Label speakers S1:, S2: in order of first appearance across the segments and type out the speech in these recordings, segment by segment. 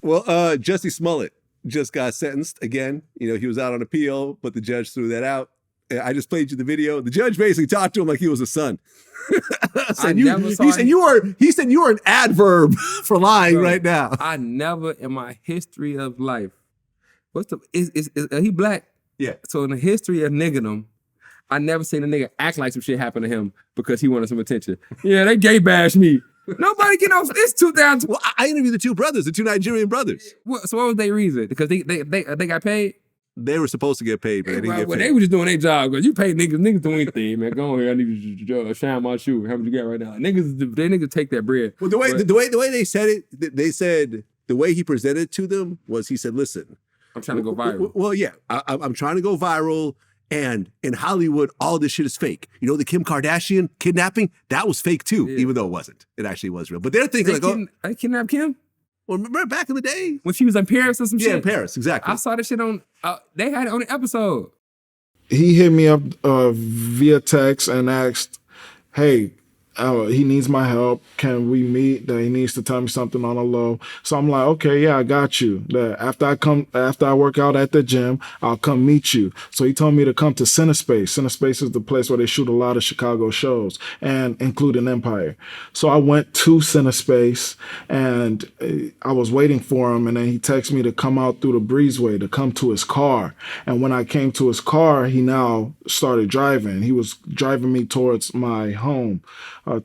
S1: Well, Jussie Smollett just got sentenced again. He was out on appeal, but the judge threw that out. I just played you the video. The judge basically talked to him like he was a son. He said you were an adverb for lying right now.
S2: I never in my history of life. Is he black?
S1: Yeah.
S2: So in the history of niggerdom, I never seen a nigga act like some shit happened to him because he wanted some attention. Yeah, they gay bash me. Nobody get off. It's 2000.
S1: Well, I interviewed the two Nigerian brothers.
S2: So what was their reason? Because they got paid?
S1: They were supposed to get paid, but they didn't get paid.
S2: They were just doing their job. Because you pay niggas do anything, man. Go on here. I need you to shine my shoe. How much you got right now? Niggas take that bread.
S1: Well, the way they said it, they said the way he presented it to them was he said, listen.
S2: I'm trying to go viral.
S1: Well, yeah. I'm trying to go viral. And in Hollywood, all this shit is fake. The Kim Kardashian kidnapping, that was fake too, even though it wasn't. It actually was real. But they're thinking
S2: I kidnapped Kim?
S1: Well, remember back in the day?
S2: When she was in Paris or some shit?
S1: Yeah, in Paris, exactly.
S2: I saw this shit on, they had it on the episode.
S3: He hit me up via text and asked, hey, he needs my help. Can we meet? That he needs to tell me something on the low. So I'm like, okay, yeah, I got you. That after I work out at the gym, I'll come meet you. So he told me to come to Cinespace. Cinespace is the place where they shoot a lot of Chicago shows, and including Empire. So I went to Cinespace, and I was waiting for him, and then he texted me to come out through the breezeway to come to his car. And when I came to his car, he now started driving. He was driving me towards my home.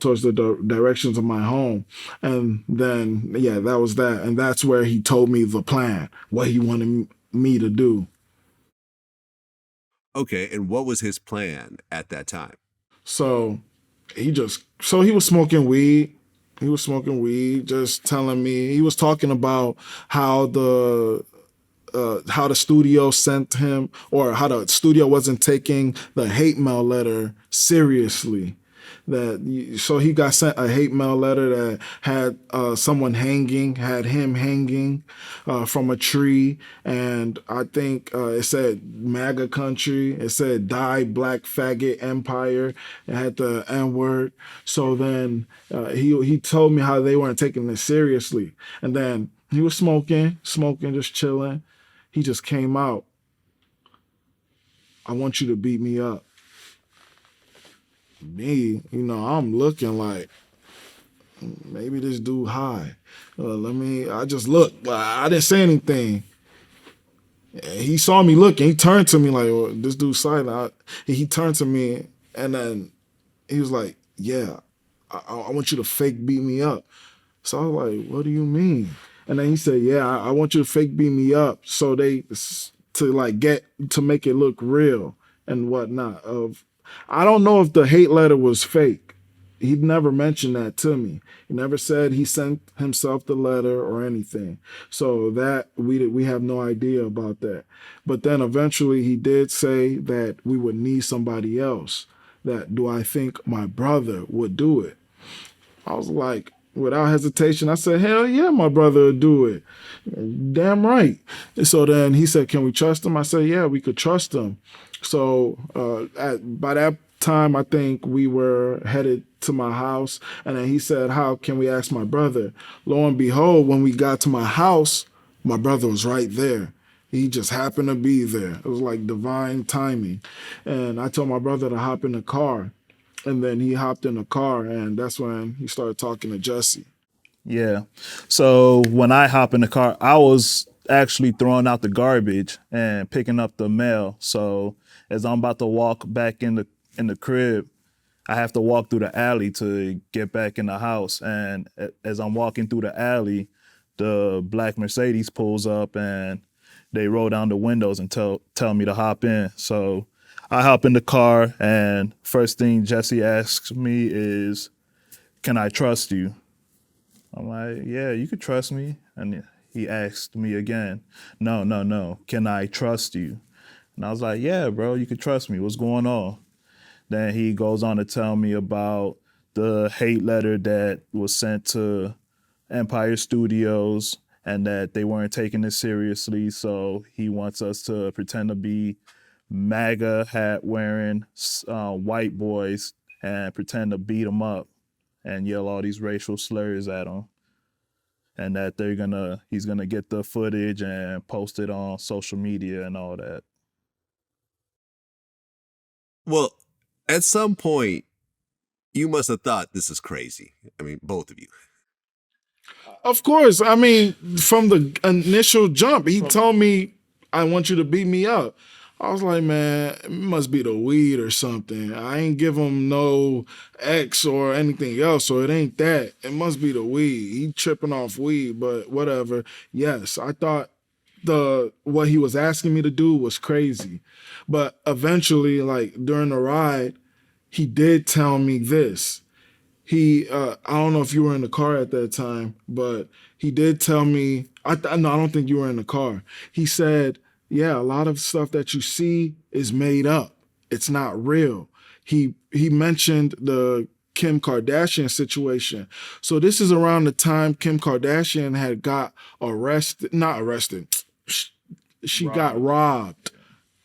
S3: Towards the directions of my home. And then, yeah, that was that. And that's where he told me the plan, what he wanted me to do.
S1: Okay, and what was his plan at that time?
S3: So he was smoking weed. He was smoking weed, just telling me, he was talking about how the studio sent him, or how the studio wasn't taking the hate mail letter seriously. So he got sent a hate mail letter that had someone had him hanging from a tree. And I think it said MAGA country. It said die black faggot empire. It had the N-word. So then he told me how they weren't taking this seriously. And then he was smoking, just chilling. He just came out. I want you to beat me up. Me, I'm looking like maybe this dude high. I just looked. I didn't say anything. He saw me looking. He turned to me like, oh, this dude's silent. He turned to me, and then he was like, yeah, I want you to fake beat me up. So I was like, what do you mean? And then he said, yeah, I want you to fake beat me up so to make it look real and whatnot. I don't know if the hate letter was fake. He never mentioned that to me. He never said he sent himself the letter or anything. So that we have no idea about that. But then eventually he did say that we would need somebody else. That do I think my brother would do it? I was like, without hesitation, I said, hell yeah, my brother would do it. Damn right. And so then he said, can we trust him? I said, yeah, we could trust him. So by that time, I think we were headed to my house. And then he said, how can we ask my brother? Lo and behold, when we got to my house, my brother was right there. He just happened to be there. It was like divine timing. And I told my brother to hop in the car. And then he hopped in the car, and that's when he started talking to Jussie.
S4: Yeah. So when I hop in the car, I was actually throwing out the garbage and picking up the mail. So as I'm about to walk back in the crib, I have to walk through the alley to get back in the house. And as I'm walking through the alley, the black Mercedes pulls up and they roll down the windows and tell me to hop in. So I hop in the car, and first thing Jussie asks me is, can I trust you? I'm like, yeah, you could trust me. And he asked me again, no, can I trust you? And I was like, yeah, bro, you could trust me. What's going on? Then he goes on to tell me about the hate letter that was sent to Empire Studios and that they weren't taking it seriously. So he wants us to pretend to be MAGA hat wearing white boys and pretend to beat them up and yell all these racial slurs at them. and that he's gonna get the footage and post it on social media and all that.
S1: Well, at some point, you must have thought this is crazy. I mean, both of you.
S3: Of course. I mean, from the initial jump, he told me, I want you to beat me up. I was like, man, it must be the weed or something. I ain't give him no X or anything else, so it ain't that. It must be the weed. He tripping off weed, but whatever. Yes, I thought what he was asking me to do was crazy. But eventually, like during the ride, he did tell me this. I don't know if you were in the car at that time, but he did tell me, no, I don't think you were in the car. He said, yeah, a lot of stuff that you see is made up. It's not real. He mentioned the Kim Kardashian situation. So this is around the time Kim Kardashian had got not arrested. She got robbed.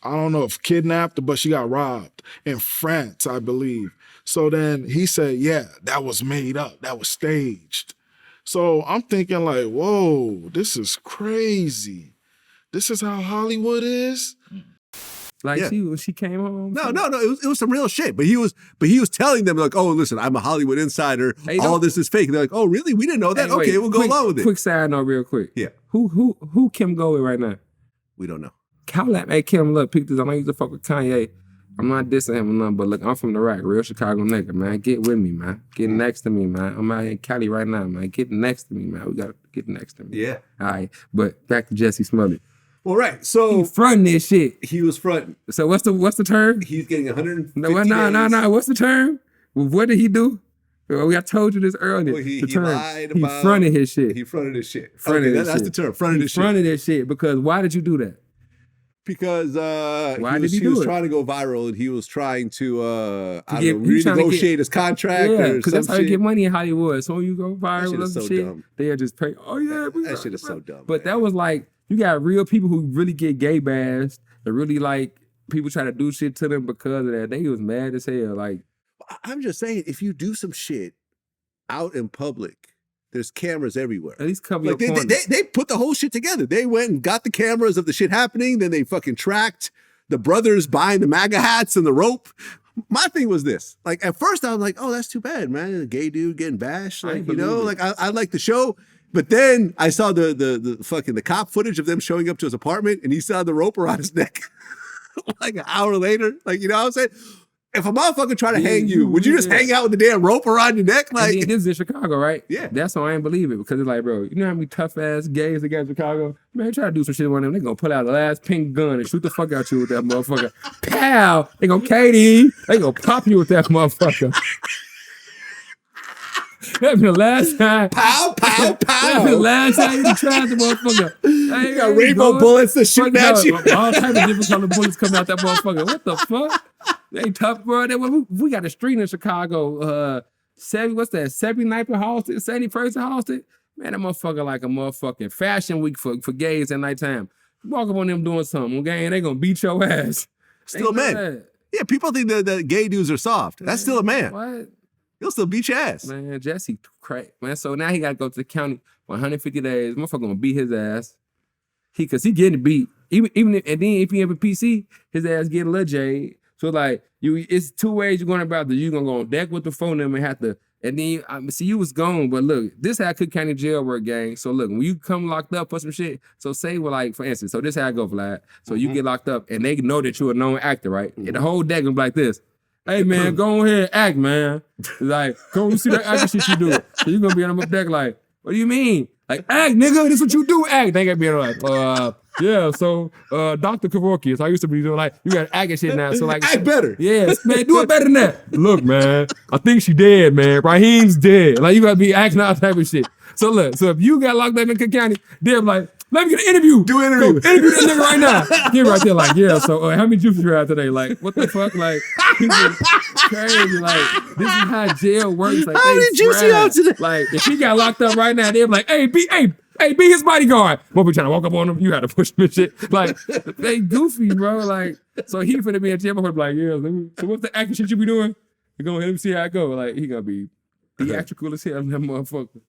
S3: I don't know if kidnapped, but she got robbed in France, I believe. So then he said, yeah, that was made up. That was staged. So I'm thinking like, whoa, this is crazy. This is how Hollywood is?
S2: Like she came home.
S1: No. It was some real shit. But he was telling them like, oh, listen, I'm a Hollywood insider.
S2: Hey,
S1: all this is fake. And they're like, oh, really? We didn't know that.
S2: Hey,
S1: okay,
S2: wait,
S1: we'll go along with it.
S2: Quick side note, real quick.
S1: Yeah.
S2: Who Kim go with right now?
S1: We don't know.
S2: Hey Kim, look, pick this. I know you used to fuck with Kanye. I'm not dissing him or nothing, but look, I'm from the rack, real Chicago nigga, man. Get with me, man. Get next to me, man. I'm out here in Cali right now, man. Get next to me, man. We gotta get next to me.
S1: Yeah.
S2: All right, but back to Jussie Smollett.
S1: Well, right. So
S2: He fronting this shit.
S1: he was fronting.
S2: So what's the term?
S1: He's getting 150
S2: No. What's the term? What did he do? I told you this earlier.
S1: Well, he
S2: the term.
S1: lied
S2: He
S1: about-
S2: fronted his shit.
S1: He fronted his shit.
S2: Fronted
S1: Okay,
S2: his
S1: that's the
S2: shit.
S1: term. Fronted
S2: He
S1: his shit.
S2: fronted his shit because why did you do that?
S1: Because
S2: Why
S1: he
S2: did he
S1: was
S2: do it?
S1: trying to go viral and he was trying to
S2: he was trying to
S1: renegotiate his contract
S2: Yeah,
S1: or
S2: because
S1: some
S2: that's how you
S1: shit.
S2: get money in Hollywood. So when you go viral
S1: shit
S2: or
S1: is
S2: some
S1: so
S2: shit,
S1: dumb.
S2: they'll just pay. Oh yeah,
S1: That shit is so dumb.
S2: But
S1: man.
S2: that was like, you got real people who really get gay bashed and really like people try to do shit to them because of that. They was mad as hell. Like,
S1: I'm just saying, if you do some shit out in public, there's cameras everywhere.
S2: at least cover
S1: Like
S2: your corners.
S1: they put the whole shit together. They went and got the cameras of the shit happening. Then they fucking tracked the brothers buying the MAGA hats and the rope. My thing was this. Like at first I was like, oh, that's too bad, man. A gay dude getting bashed. Like, you know, like I like the show. But then I saw the fucking the cop footage of them showing up to his apartment and he saw the rope around his neck like an hour later. Like, you know what I'm saying? If a motherfucker try to hang you, would you just hang out with the damn rope around your neck? Like,
S2: this is in Chicago, right?
S1: Yeah.
S2: That's why I ain't believe it, because it's like, bro, you know how many tough ass gays they got in Chicago? Man, try to do some shit on them. They gonna pull out the last pink gun and shoot the fuck out you with that motherfucker. Pow! They gonna Katie. They gonna pop you with that motherfucker. That'd be the last time.
S1: pow, pow,
S2: That'd be the
S1: pow.
S2: last time you tried the motherfucker.
S1: You got rainbow bullets that shooting at you.
S2: All type of different color bullets coming out that motherfucker. What the fuck? They tough, bro. We got a street in Chicago. 79th and Halsted, 71st and Halsted. Man, that motherfucker like a motherfucking fashion week for gays at nighttime. Walk up on them doing something, okay, and they gonna beat your ass.
S1: Still a
S2: They
S1: man.
S2: mad.
S1: Yeah, people think that gay dudes are soft. That's still a man.
S2: What?
S1: He'll still beat your ass.
S2: Man, Jussie crack. Man, so now he gotta go to the county for 150 days. Motherfucker gonna beat his ass. Cause he getting beat. Even if, and then if he have a PC, his ass get a little jade. So like it's two ways you're going about this. You're gonna go on deck with the phone number and have to, and then see you was gone. But look, this how Cook County jail work, gang. So look, when you come locked up for some shit, so say like for instance, so this how I go, Vlad. So you get locked up and they know that you're a known actor, right? And the whole deck gonna be like this. Hey man, go ahead, act, man. Like, go see that acting shit you do. So you gonna be on the deck like, what do you mean? Like, act, nigga, this what you do, act. They gonna be like, yeah, so Dr. Kevorkian. So I used to be doing like, you got acting shit now. So like,
S1: Act better.
S2: yes, man, do it better than that. Look, man, I think she dead, man. Raheem's dead. Like, you gotta be acting all type of shit. So look, so if you got locked up in Cook County, they're like, let me get an interview.
S1: Do an interview.
S2: Go interview that nigga right now. You're right there like, yeah, so how many juices you had today? Like, what the fuck? Like, crazy. Like, this is how jail works. Like,
S1: How many juice you had today?
S2: Like, if he got locked up right now, they're like, hey, be his bodyguard. What we trying to walk up on him? You had to push him and shit. Like, they goofy, bro. Like, so he finna be in jail. I'm like, yeah, so what's the acting shit you be doing? You go, let me see how I go. Like, he gonna be theatrical as hell, that motherfucker.